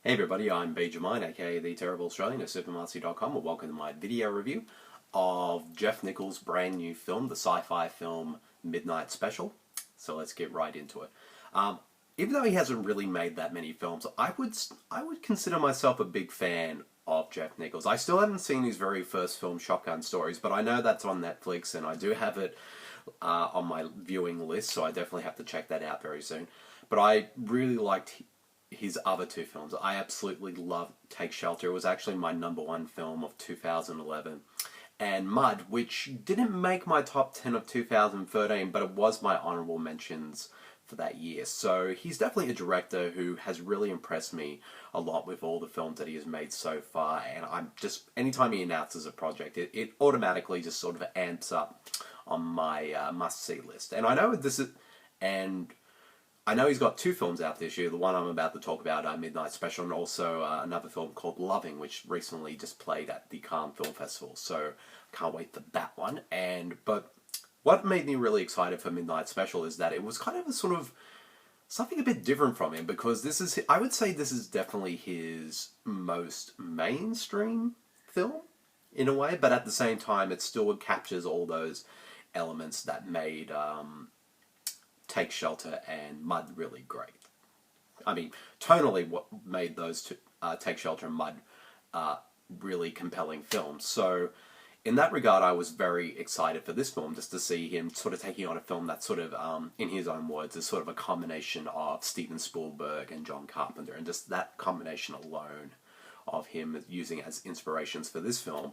Hey everybody, I'm Jaeden, aka the Terrible Australian of supermarcy.com, and welcome to my video review of Jeff Nichols' brand new film, the sci-fi film Midnight Special. So let's get right into it. Even though he hasn't really made that many films, I would consider myself a big fan of Jeff Nichols. I still haven't seen his very first film, Shotgun Stories, but I know that's on Netflix, and I do have it on my viewing list, so I definitely have to check that out very soon. But I really liked his other two films. I absolutely love Take Shelter. It was actually my number one film of 2011. And Mud, which didn't make my top 10 of 2013, but it was my honorable mentions for that year. So he's definitely a director who has really impressed me a lot with all the films that he has made so far. And I'm just, anytime he announces a project, it automatically just sort of amps up on my must-see list. And I know he's got two films out this year. The one I'm about to talk about, Midnight Special, and also another film called Loving, which recently just played at the Cannes Film Festival. So can't wait for that one. But what made me really excited for Midnight Special is that it was kind of a sort of something a bit different from him, because I would say this is definitely his most mainstream film in a way, but at the same time it still captures all those elements that made Take Shelter and Mud really great. I mean, tonally, what made those two, Take Shelter and Mud, really compelling films. So, in that regard, I was very excited for this film, just to see him sort of taking on a film that sort of, in his own words, is sort of a combination of Steven Spielberg and John Carpenter, and just that combination alone of him using as inspirations for this film,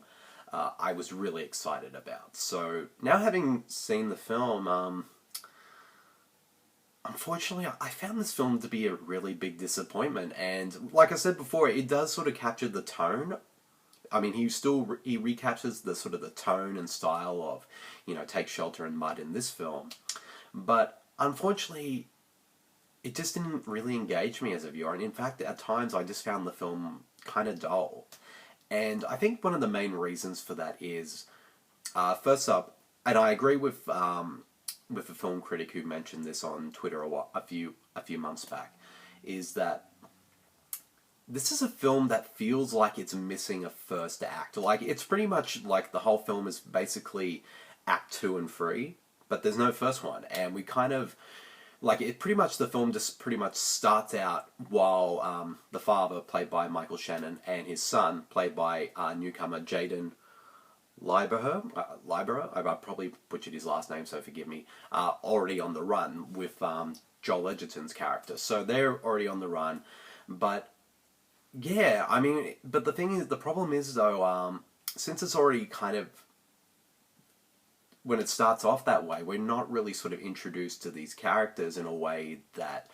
I was really excited about. So, now having seen the film, unfortunately, I found this film to be a really big disappointment, and like I said before, it does sort of capture the tone. I mean, he recaptures the sort of the tone and style of, Take Shelter and Mud in this film, but unfortunately, it just didn't really engage me as a viewer, and in fact, at times, I just found the film kind of dull. And I think one of the main reasons for that is, first up, and I agree with a film critic who mentioned this on Twitter a few months back, is that this is a film that feels like it's missing a first act. Like, it's pretty much like the whole film is basically act 2 and 3, but there's no first one. And we kind of, like, the film just pretty much starts out while the father, played by Michael Shannon, and his son, played by newcomer Jaeden Lieberher, I probably butchered his last name, so forgive me, already on the run with Joel Edgerton's character. So they're already on the run, but yeah, I mean, but the problem is though, since it's already kind of, when it starts off that way, we're not really sort of introduced to these characters in a way that,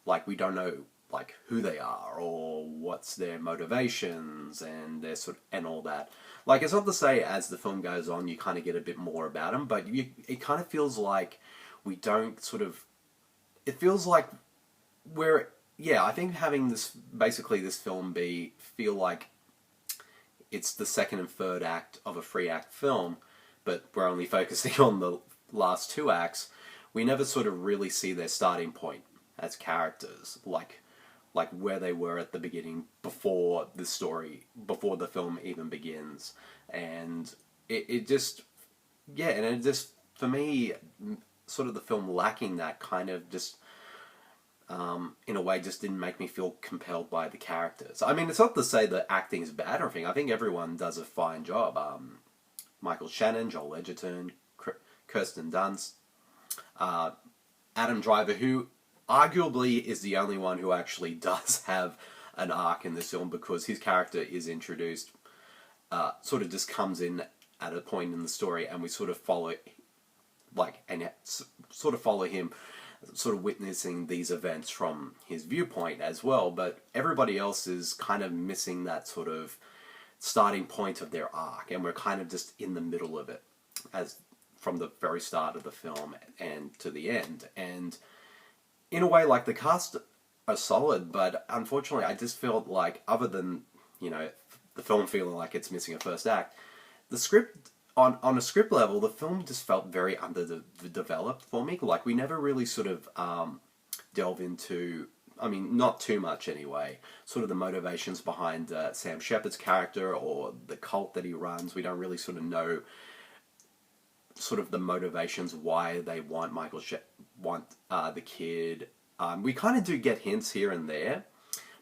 like, we don't know, like, who they are or what's their motivations and their and all that. Like, it's not to say as the film goes on you kind of get a bit more about them, but it kind of feels like we don't sort of. It feels like I think having this film feel like it's the second and third act of a 3-act film, but we're only focusing on the last 2 acts. We never sort of really see their starting point as characters, like where they were at the beginning, before the film even begins. And it just, for me, sort of the film lacking that kind of just, in a way, just didn't make me feel compelled by the characters. I mean, it's not to say that acting is bad or anything. I think everyone does a fine job. Michael Shannon, Joel Edgerton, Kirsten Dunst, Adam Driver, who arguably is the only one who actually does have an arc in this film, because his character is introduced, sort of just comes in at a point in the story, and we sort of follow him, sort of witnessing these events from his viewpoint as well. But everybody else is kind of missing that sort of starting point of their arc, and we're kind of just in the middle of it, as from the very start of the film and to the end. And in a way, like, the cast are solid, but unfortunately I just felt like, other than, the film feeling like it's missing a first act, the script, on a script level, the film just felt very underdeveloped for me. Like, we never really sort of delve into I mean, not too much anyway, sort of the motivations behind Sam Shepard's character or the cult that he runs. We don't really sort of know sort of the motivations why they want the kid. We kind of do get hints here and there,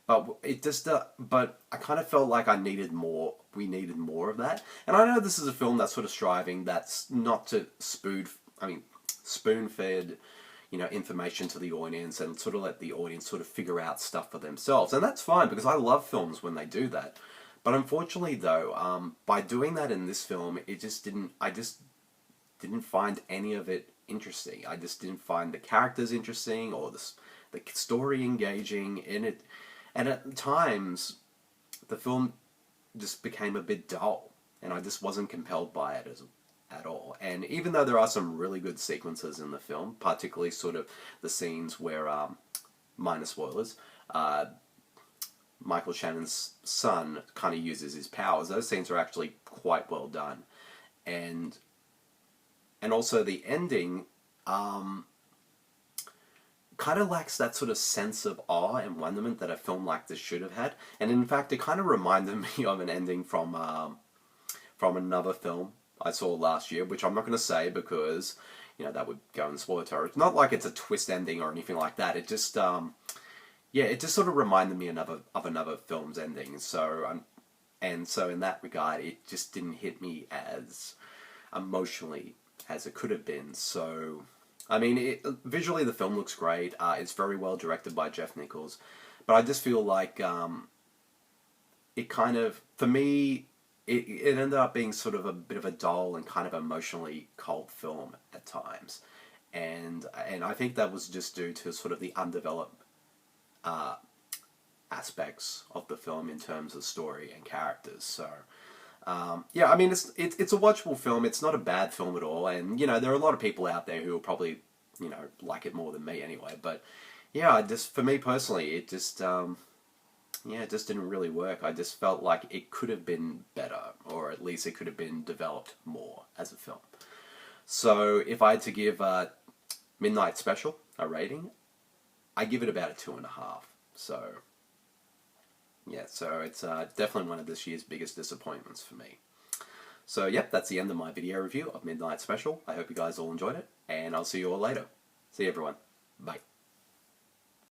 but it just but I kind of felt like I needed more. We needed more of that. And I know this is a film that's sort of striving that's not to spoon-fed, information to the audience and sort of let the audience sort of figure out stuff for themselves. And that's fine because I love films when they do that. But unfortunately, though, by doing that in this film, I just didn't find any of it interesting. I just didn't find the characters interesting or the story engaging in it. And at times, the film just became a bit dull, and I just wasn't compelled by it at all. And even though there are some really good sequences in the film, particularly sort of the scenes where, minor spoilers, Michael Shannon's son kind of uses his powers, those scenes are actually quite well done. And also the ending kind of lacks that sort of sense of awe and wonderment that a film like this should have had. And in fact, it kind of reminded me of an ending from another film I saw last year, which I'm not going to say because, that would go in spoiler territory. It's not like it's a twist ending or anything like that. It just, it just sort of reminded me of another film's ending. So in that regard, it just didn't hit me as emotionally as it could have been. So, I mean, visually the film looks great. It's very well directed by Jeff Nichols. But I just feel like it kind of, for me, it ended up being sort of a bit of a dull and kind of emotionally cold film at times. And I think that was just due to sort of the undeveloped aspects of the film in terms of story and characters. So, I mean, it's a watchable film. It's not a bad film at all. And, there are a lot of people out there who will probably, like it more than me anyway. But, yeah, for me personally, it just, it just didn't really work. I just felt like it could have been better, or at least it could have been developed more as a film. So, if I had to give Midnight Special a rating, I give it about a 2.5. So, yeah, so it's definitely one of this year's biggest disappointments for me. So, yep, that's the end of my video review of Midnight Special. I hope you guys all enjoyed it, and I'll see you all later. See you, everyone. Bye.